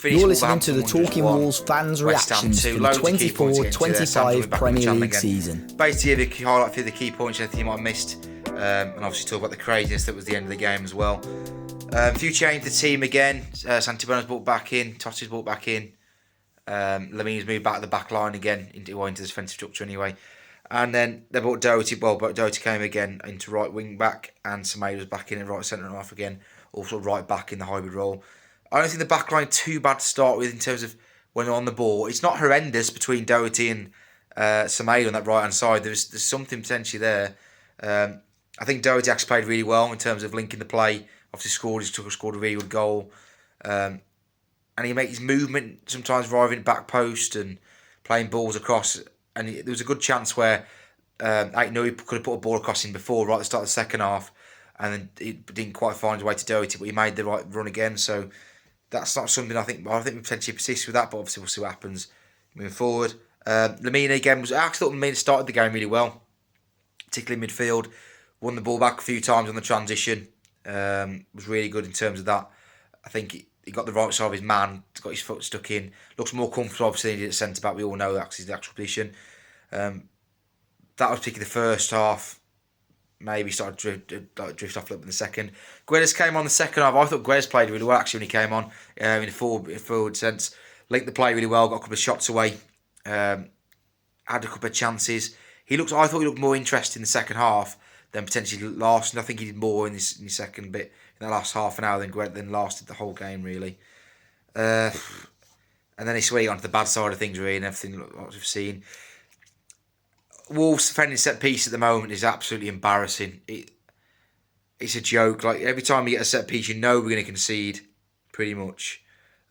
finished You're listening to Wolverhampton the Talking 1-1, Wolves fans' West Ham reactions 2. for the Loads of key points to get into there. Sam's 24-25 back on the Premier channel League again. season. Basically, the highlight for the key points, anything you might have missed, and obviously talk about the craziness that was the end of the game as well. A few changes to the team again. Santibona's brought back in, Totti's brought back in. Lamina's moved back to the back line again, into the defensive structure anyway. And then they brought Doherty. Well, but Doherty came again into right wing back, and Semedo was back in at right centre and half again, also right back in the hybrid role. I don't think the back line too bad to start with in terms of when they're on the ball. It's not horrendous between Doherty and Semedo on that right hand side. There's something potentially there. I think Doherty actually played really well in terms of linking the play. Obviously scored a really good goal. And he makes his movement sometimes driving back post and playing balls across. And there was a good chance where I know he could have put a ball across him before, right at the start of the second half, and then he didn't quite find his way to Doherty, but he made the right run again. So that's not something I think we potentially persist with that, but obviously we'll see what happens moving forward. Lamina again I actually thought Lamina started the game really well, particularly midfield. Won the ball back a few times on the transition. Was really good in terms of that. I think he got the right side of his man, got his foot stuck in. Looks more comfortable, obviously, than he did at centre back. We all know that because he's the actual position. That was particularly the first half. Maybe started to drift off a little bit in the second. Guedes came on the second half. I thought Guedes played really well actually when he came on in a forward sense. Linked the play really well. Got a couple of shots away. Had a couple of chances. I thought he looked more interested in the second half than potentially last. And I think he did more in the second bit, in the last half an hour than lasted the whole game really. And then he swung on to the bad side of things really, and everything what we've seen. Wolves defending set piece at the moment is absolutely embarrassing. It's a joke. Like every time we get a set piece, you know we're going to concede, pretty much.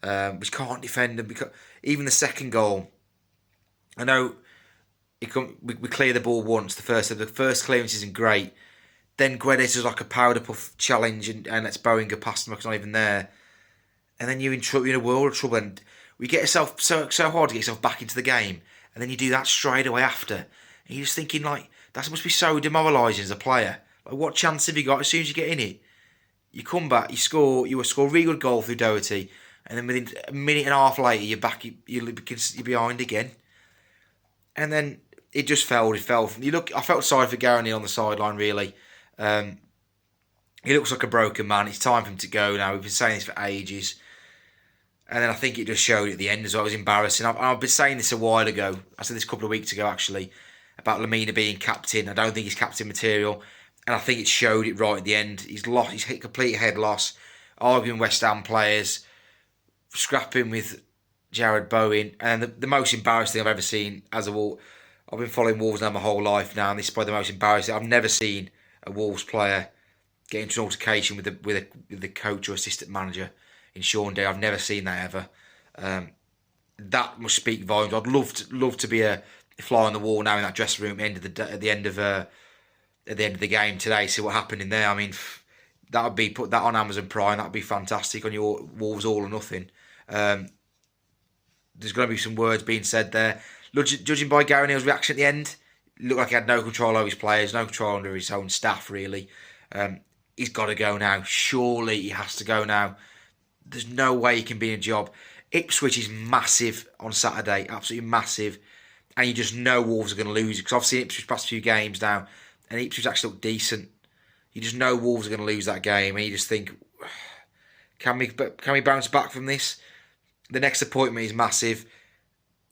We can't defend them because even the second goal. I know we clear the ball once. The first clearance isn't great. Then Guedes is like a powder puff challenge and lets Bowen go past him like it's not even there. And then you're in a world of trouble. And we get yourself so hard to get yourself back into the game, and then you do that straight away after. And you're just thinking like that must be so demoralising as a player. Like what chance have you got as soon as you get in it? You come back, you score a really good goal through Doherty, and then within a minute and a half later you're back, you're behind again. And then it just fell. I felt sorry for Gary O'Neill on the sideline really. He looks like a broken man. It's time for him to go now. We've been saying this for ages. And then I think it just showed at the end as well. It was embarrassing. I've been saying this a while ago. I said this a couple of weeks ago actually, about Lamina being captain. I don't think he's captain material. And I think it showed it right at the end. He's hit complete head loss, arguing West Ham players, scrapping with Jared Bowen. And the most embarrassing thing I've ever seen as a Wolves. I've been following Wolves now my whole life now, and this is probably the most embarrassing. I've never seen a Wolves player get into an altercation with the coach or assistant manager in Sean Day. I've never seen that ever. That must speak volumes. I'd love to be a fly on the wall now in that dressing room at the end of the game today. See what happened in there. I mean, that would be put that on Amazon Prime. That would be fantastic on your Wolves All or Nothing. There's going to be some words being said there. Judging by Gary O'Neill's reaction at the end, it looked like he had no control over his players, no control over his own staff really. He's got to go now. Surely he has to go now. There's no way he can be in a job. Ipswich is massive on Saturday, absolutely massive. And you just know Wolves are going to lose because I've seen Ipswich past few games now, and Ipswich actually look decent. You just know Wolves are going to lose that game, and you just think, can we bounce back from this? The next appointment is massive.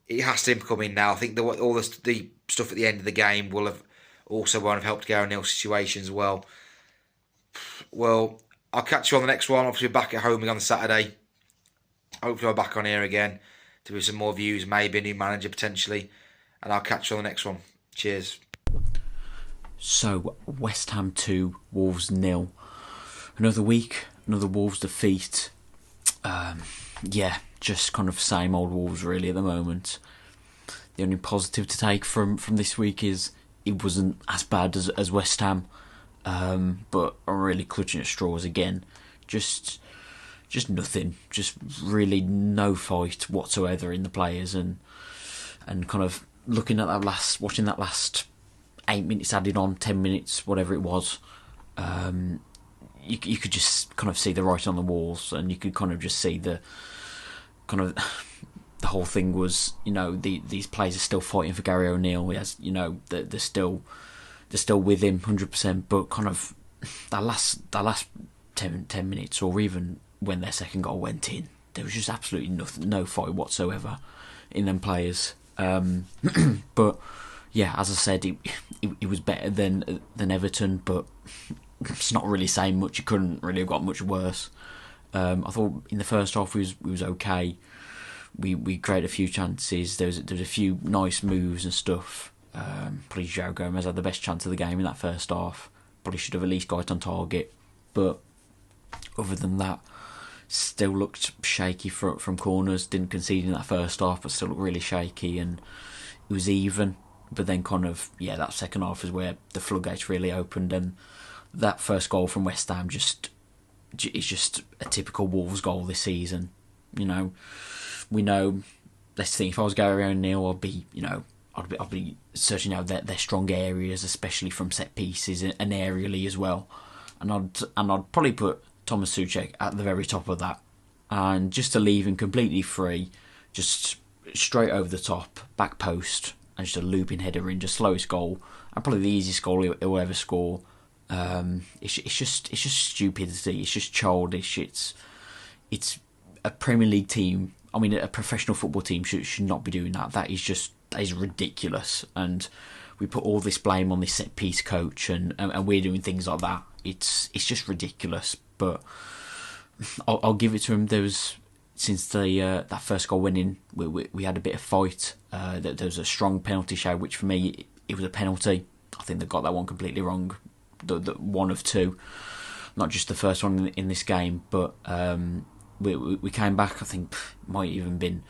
It has to come in now. I think all the stuff at the end of the game will have helped Gary O'Neill's situation as well. Well, I'll catch you on the next one. Obviously, we're back at home again on Saturday. Hopefully, I'm back on here again to do some more views, maybe a new manager potentially. And I'll catch you on the next one. Cheers. So, West Ham 2, Wolves 0. Another week, another Wolves defeat. Just kind of same old Wolves really at the moment. The only positive to take from this week is it wasn't as bad as West Ham. But I'm really clutching at straws again. Just nothing. Just really no fight whatsoever in the players, and kind of looking at watching that last 8 minutes added on, 10 minutes, whatever it was. You could just kind of see the writing on the walls, and you could kind of just see the kind of the whole thing was, these players are still fighting for Gary O'Neill. He has, they're still with him 100%. But kind of that last 10 minutes, or even when their second goal went in, there was just absolutely nothing, no fight whatsoever in them players. But yeah, as I said, it was better than Everton, but it's not really saying much. It couldn't really have got much worse. I thought in the first half we was okay. We created a few chances. There was a few nice moves and stuff. Probably João Gomez had the best chance of the game in that first half. Probably should have at least got it on target. But other than that, still looked shaky from corners. Didn't concede in that first half, but still looked really shaky, and it was even. But then that second half is where the floodgates really opened, and that first goal from West Ham is just a typical Wolves goal this season. We know. Let's think. If I was Gary O'Neill, I'd be searching out their strong areas, especially from set pieces and aerially as well. And I'd probably put Thomas Souček at the very top of that, and just to leave him completely free, just straight over the top, back post, and just a looping header in, just slowest goal, and probably the easiest goal he'll ever score. It's just stupidity. It's just childish. It's a Premier League team. I mean, a professional football team should not be doing that. That is ridiculous. And we put all this blame on this set piece coach, and we're doing things like that. It's just ridiculous. But I'll give it to him. There was, since that first goal went in, we had a bit of fight. There was a strong penalty shout, which for me it was a penalty. I think they got that one completely wrong. The one of two, not just the first one in this game, but we came back. I think might even been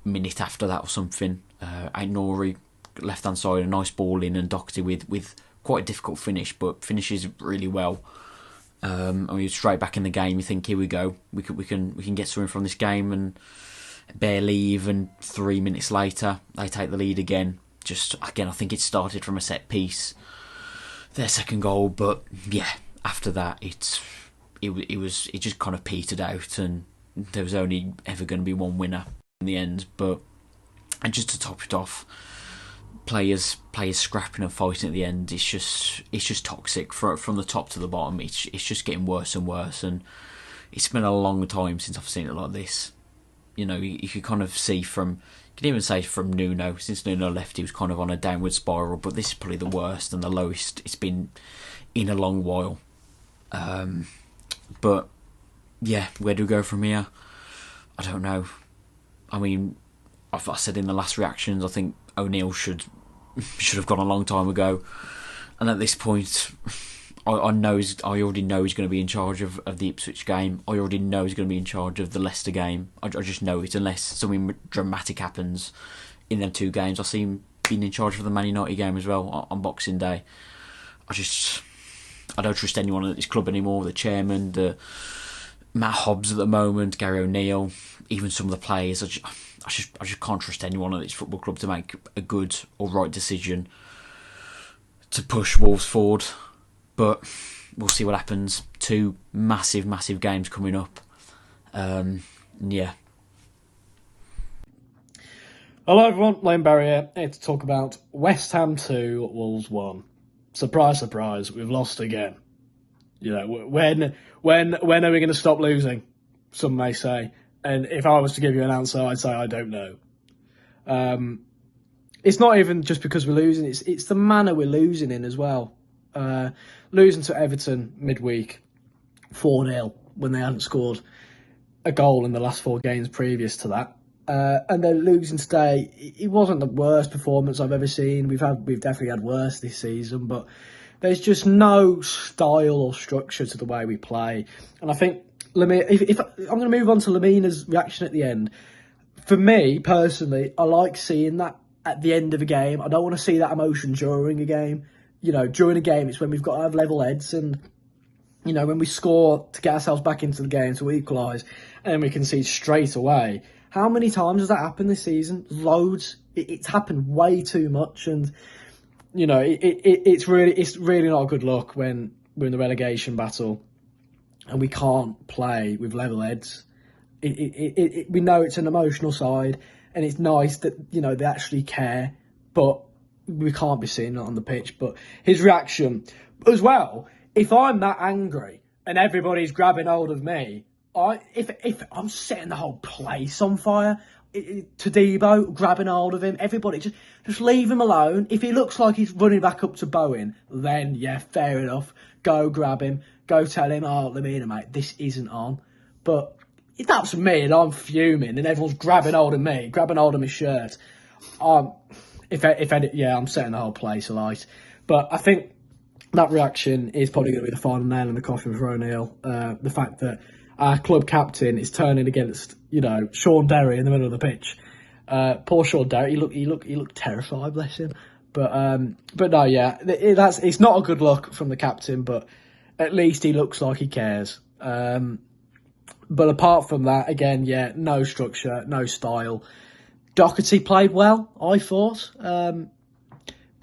a minute after that or something. Aït-Nouri, left hand side, a nice ball in, and Doherty with quite a difficult finish, but finishes really well. And we were straight back in the game. You think, here we go, we can get something from this game, and barely even 3 minutes later they take the lead again. I think it started from a set piece, their second goal, but yeah, after that it just kind of petered out, and there was only ever going to be one winner in the end. And just to top it off, players scrapping and fighting at the end, it's just toxic from the top to the bottom. It's just getting worse and worse, and it's been a long time since I've seen it like this. You could kind of see you can even say from Nuno. Since Nuno left, he was kind of on a downward spiral, but this is probably the worst and the lowest it's been in a long while. But yeah, where do we go from here? I don't know. I mean, I said in the last reactions, I think O'Neill should have gone a long time ago. And at this point, I already know he's going to be in charge of the Ipswich game. I already know he's going to be in charge of the Leicester game. I just know it, unless something dramatic happens in them two games. I see him being in charge of the Man United game as well on Boxing Day. I don't trust anyone at this club anymore. The chairman, the Matt Hobbs at the moment, Gary O'Neill, even some of the players. I just can't trust anyone at this football club to make a good or right decision to push Wolves forward. But we'll see what happens. 2 massive games coming up. Yeah. Hello everyone, Lane Barry here to talk about West Ham 2, Wolves 1. Surprise, surprise, we've lost again. When are we going to stop losing? Some may say. And if I was to give you an answer, I'd say I don't know. It's not even just because we're losing, it's the manner we're losing in as well. Losing to Everton midweek 4-0 when they hadn't scored a goal in the last 4 games previous to that. And then losing today, it wasn't the worst performance I've ever seen. We've definitely had worse this season, but there's just no style or structure to the way we play. And I think if I'm going to move on to Lemina's reaction at the end. For me personally, I like seeing that at the end of a game. I don't want to see that emotion during a game. During a game, it's when we've got to have level heads, and when we score to get ourselves back into the game to equalise, and then we concede straight away. How many times has that happened this season? Loads. It's happened way too much, and it's really not a good look when we're in the relegation battle and we can't play with level heads. We know it's an emotional side, and it's nice that, you know, they actually care, but we can't be seeing it on the pitch. But his reaction as well, if I'm that angry and everybody's grabbing hold of me, if I'm setting the whole place on fire. To Debo, grabbing hold of him, everybody just leave him alone. If he looks like he's running back up to Bowen, then yeah, fair enough. Go grab him. Go tell him, oh, Lamina, mate, this isn't on. But if that's me and I'm fuming and everyone's grabbing hold of me, grabbing hold of my shirt, I'm setting the whole place alight. But I think that reaction is probably going to be the final nail in the coffin for O'Neill. The fact that our club captain is turning against, you know, Sean Derry in the middle of the pitch. Poor Sean Derry, he looked terrified, bless him. But no, yeah, it's not a good look from the captain, but at least he looks like he cares. But apart from that, again, yeah, no structure, no style. Doherty played well, I thought.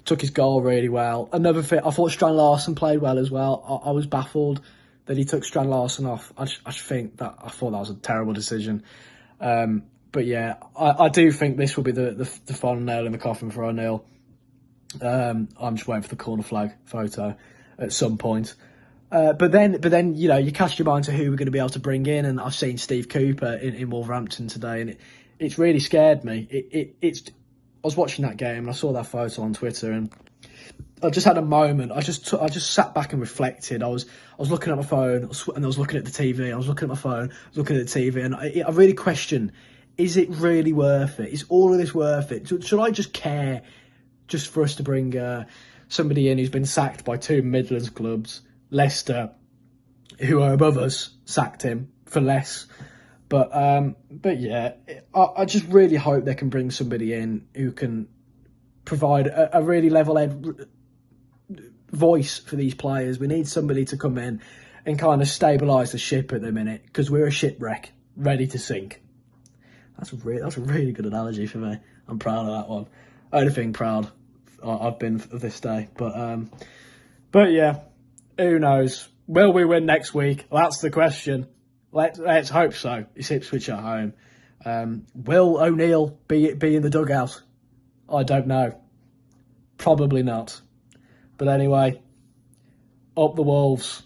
Took his goal really well. Another thing, I thought Strand Larsen played well as well. I was baffled that he took Strand Larsen off. I thought that was a terrible decision. But yeah, I do think this will be the final nail in the coffin for O'Neill. I'm just waiting for the corner flag photo at some point. But then you know, you cast your mind to who we're going to be able to bring in, and I've seen Steve Cooper in Wolverhampton today, and it's really scared me. I was watching that game and I saw that photo on Twitter, and I just had a moment. I just sat back and reflected. I was looking at my phone and I was looking at the TV. I was looking at my phone, looking at the TV, and I really questioned: is it really worth it? Is all of this worth it? Should I just care just for us to bring somebody in who's been sacked by two Midlands clubs? Leicester, who are above us, sacked him for less. But yeah, I just really hope they can bring somebody in who can provide a really level-head voice for these players. We need somebody to come in and kind of stabilise the ship at the minute, because we're a shipwreck ready to sink. That's a really good analogy for me. I'm proud of that one. Only thing proud I've been of this day. But yeah, who knows? Will we win next week? That's the question. Let's hope so. It's Ipswich at home. Will O'Neill be in the dugout? I don't know. Probably not. But anyway, up the Wolves.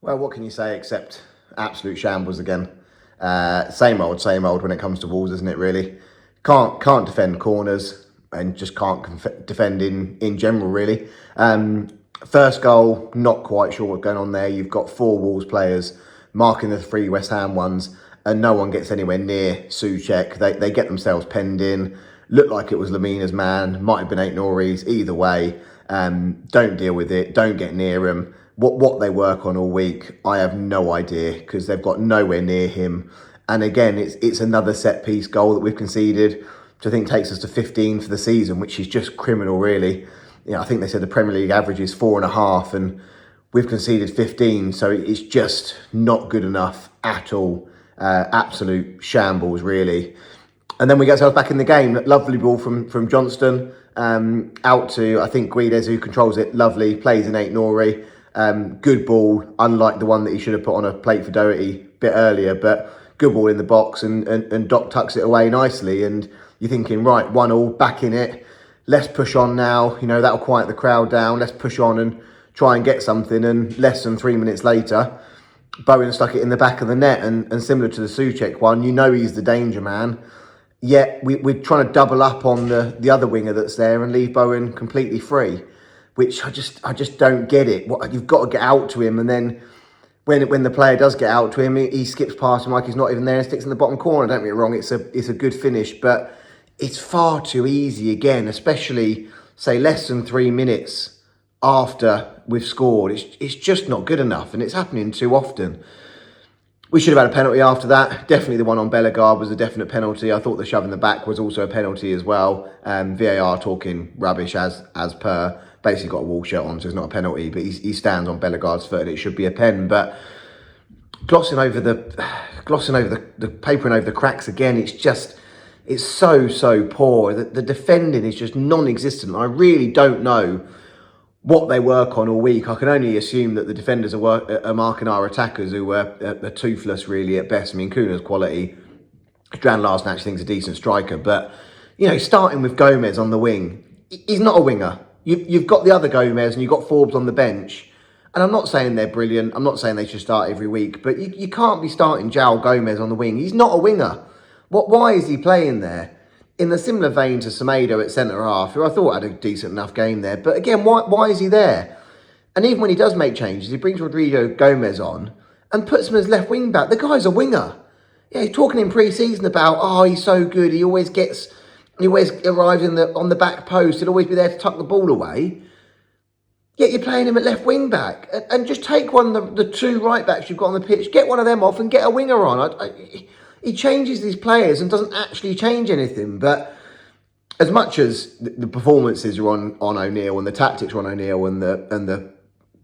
Well, what can you say except absolute shambles again? Same old when it comes to Wolves, isn't it, really? Can't defend corners and just can't defend in general, really. First goal, not quite sure what's going on there. You've got 4 Wolves players marking the 3 West Ham ones, and no one gets anywhere near Souček. They get themselves penned in. Looked like it was Lamina's man. Might have been Ait Nouri's. Either way, don't deal with it. Don't get near him. What they work on all week, I have no idea, because they've got nowhere near him. And again, it's another set-piece goal that we've conceded, which I think takes us to 15 for the season, which is just criminal, really. You know, I think they said the Premier League average is 4.5, and we've conceded 15, so it's just not good enough at all. Absolute shambles, really. And then we get ourselves back in the game. Lovely ball from Johnston, out to, I think, Guedes, who controls it. Lovely, plays in Ait Nouri. Good ball, unlike the one that he should have put on a plate for Doherty a bit earlier, but good ball in the box, and Doc tucks it away nicely. And you're thinking, right, 1-1, back in it. Let's push on now. You know, that'll quiet the crowd down. Let's push on and try and get something. And less than 3 minutes later, Bowen stuck it in the back of the net. And similar to the Souček one, you know he's the danger man. Yet we're trying to double up on the other winger that's there and leave Bowen completely free, which I just don't get it. You've got to get out to him, and then when the player does get out to him, he skips past him like he's not even there and sticks in the bottom corner. Don't get me wrong, it's a good finish, but it's far too easy again, especially, say, less than 3 minutes after we've scored. It's just not good enough, and it's happening too often. We should have had a penalty after that. Definitely the one on Bellegarde was a definite penalty. I thought the shove in the back was also a penalty as well. VAR talking rubbish as per. Basically got a wall shirt on, so it's not a penalty, but he stands on Bellegarde's foot and it should be a pen. But glossing over the papering over the cracks again, it's so poor. The defending is just non-existent. I really don't know what they work on all week. I can only assume that the defenders are marking our attackers, who are toothless really at best. I mean, Kuna's quality. Strand Larsen actually thinks a decent striker, but starting with Gomez on the wing, he's not a winger. You've got the other Gomez and you've got Forbes on the bench. And I'm not saying they're brilliant. I'm not saying they should start every week, but you can't be starting João Gomez on the wing. He's not a winger. Why is he playing there? In the similar vein to Semedo at centre-half, who I thought had a decent enough game there. But again, why is he there? And even when he does make changes, he brings Rodrigo Gomez on and puts him as left wing back. The guy's a winger. Yeah, he's talking in pre-season about, he's so good. He always arrives on the back post. He'll always be there to tuck the ball away. Yet you're playing him at left wing back, and just take one of the two right backs you've got on the pitch, get one of them off, and get a winger on. He changes these players and doesn't actually change anything. But as much as the performances are on O'Neill and the tactics are on O'Neill and the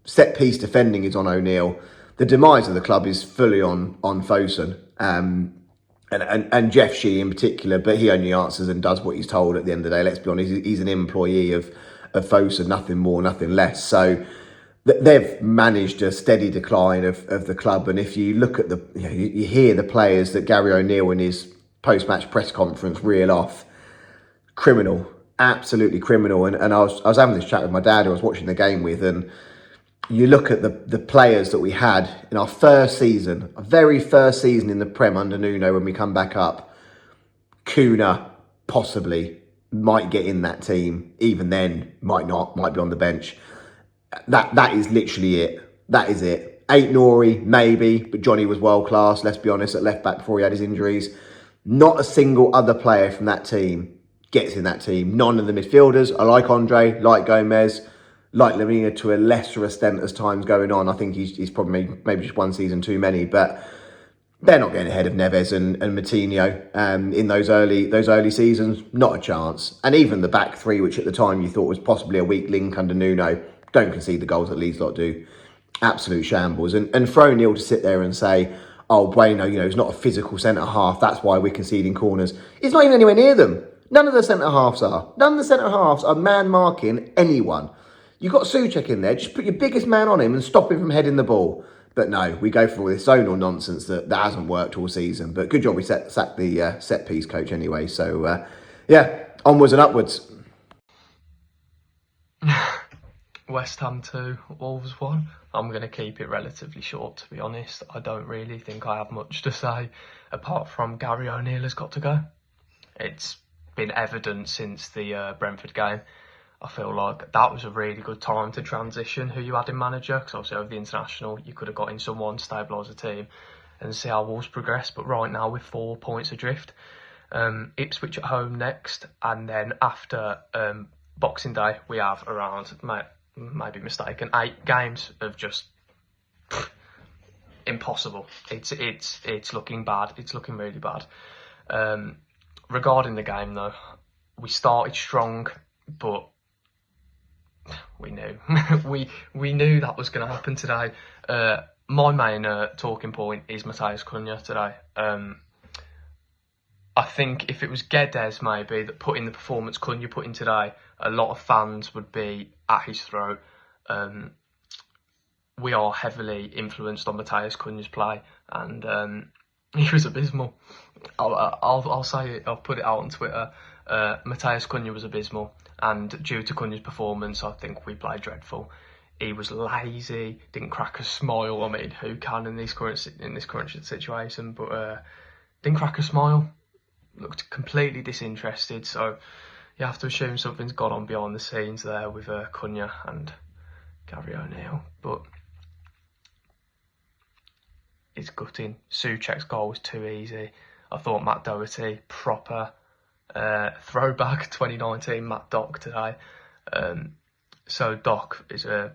set piece defending is on O'Neill, the demise of the club is fully on Fosun. And Jeff Shee in particular, but he only answers and does what he's told at the end of the day. Let's be honest, he's an employee of Fosun, nothing more, nothing less. So they've managed a steady decline of the club. And if you look at you hear the players that Gary O'Neill in his post-match press conference reel off, criminal, absolutely criminal. And I was having this chat with my dad who I was watching the game with, and you look at the players that we had in our our very first season in the Prem under Nuno when we come back up. Kuna possibly might get in that team. Even then, might not, might be on the bench. That is literally it. That is it. Nori, maybe, but Johnny was world class, let's be honest, at left back before he had his injuries. Not a single other player from that team gets in that team. None of the midfielders. I like Andre, like Gomez, like Lamina to a lesser extent as time's going on. I think he's probably maybe just one season too many, but they're not getting ahead of Neves and Moutinho in those early seasons. Not a chance. And even the back three, which at the time you thought was possibly a weak link under Nuno, don't concede the goals that Leeds lot do. Absolute shambles. And for O'Neill to sit there and say, Bueno, he's not a physical centre-half, that's why we're conceding corners. It's not even anywhere near them. None of the centre-halves are. None of the centre-halves are man-marking anyone. You've got Souček in there, just put your biggest man on him and stop him from heading the ball. But no, we go for all this zonal nonsense that hasn't worked all season. But good job we sacked the set-piece coach anyway. So, onwards and upwards. West Ham 2, Wolves 1. I'm going to keep it relatively short, to be honest. I don't really think I have much to say, apart from Gary O'Neill has got to go. It's been evident since the Brentford game. I feel like that was a really good time to transition who you had in manager, because obviously over the international you could have got in someone to stabilise the team and see how Wolves progress. But right now, with 4 points adrift, Ipswich at home next, and then after Boxing Day we have around, maybe mistaken, 8 games of just impossible. It's looking bad. It's looking really bad. Regarding the game though, we started strong, but we knew we knew that was going to happen today. My main talking point is Matheus Cunha today. I think if it was Guedes maybe that put in the performance Cunha put in today, a lot of fans would be at his throat. We are heavily influenced on Matheus Cunha's play, and he was abysmal. I'll say it. I'll put it out on Twitter. Matheus Cunha was abysmal, and due to Cunha's performance, I think we played dreadful. He was lazy, didn't crack a smile. I mean, who can in this current situation? But didn't crack a smile. Looked completely disinterested. So you have to assume something's gone on behind the scenes there with Cunha and Gary O'Neill. But it's gutting. Souček's goal was too easy. I thought Matt Doherty, proper throwback 2019 Matt Doc today. So Doc is a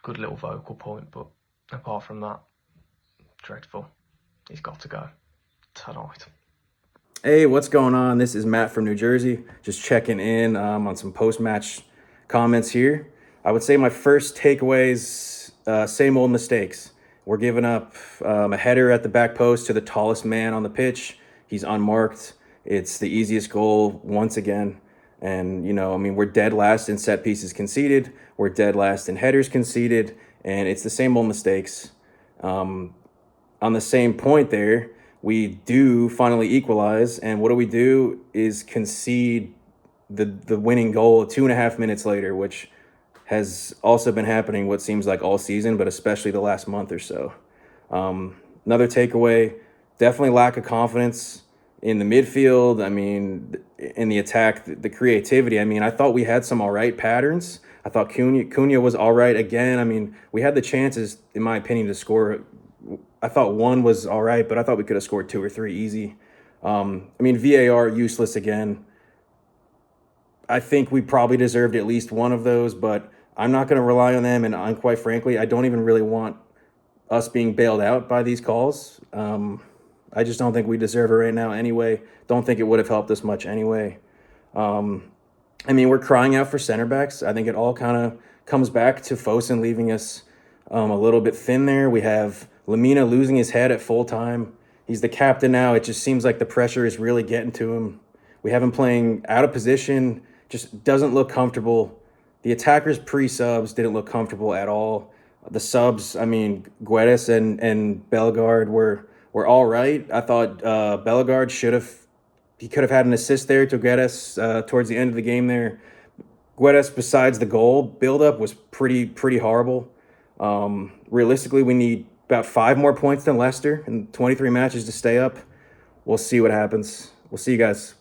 good little vocal point, but apart from that, dreadful. He's got to go tonight. Hey, what's going on? This is Matt from New Jersey. Just checking in on some post-match comments here. I would say my first takeaways, same old mistakes. We're giving up a header at the back post to the tallest man on the pitch. He's unmarked. It's the easiest goal once again. And, we're dead last in set pieces conceded. We're dead last in headers conceded. And it's the same old mistakes. On the same point there, we do finally equalize. And what do is concede the winning goal 2.5 minutes later, which has also been happening what seems like all season, but especially the last month or so. Another takeaway, definitely lack of confidence in the midfield. In the attack, the creativity. I thought we had some all right patterns. I thought Cunha was all right again. We had the chances, in my opinion, to score. I thought one was all right, but I thought we could have scored 2 or 3 easy. VAR useless again. I think we probably deserved at least one of those, but I'm not going to rely on them. And quite frankly, I don't even really want us being bailed out by these calls. I just don't think we deserve it right now anyway. Don't think it would have helped us much anyway. We're crying out for center backs. I think it all kind of comes back to Fosun leaving us a little bit thin there. We have Lamina losing his head at full time. He's the captain now. It just seems like the pressure is really getting to him. We have him playing out of position, just doesn't look comfortable. The attackers pre-subs didn't look comfortable at all. The subs, Guedes and Bellegarde were all right. I thought Bellegarde could have had an assist there to Guedes towards the end of the game there. Guedes, besides the goal, build-up was pretty horrible. Realistically, we need about 5 more points than Leicester in 23 matches to stay up. We'll see what happens. We'll see you guys.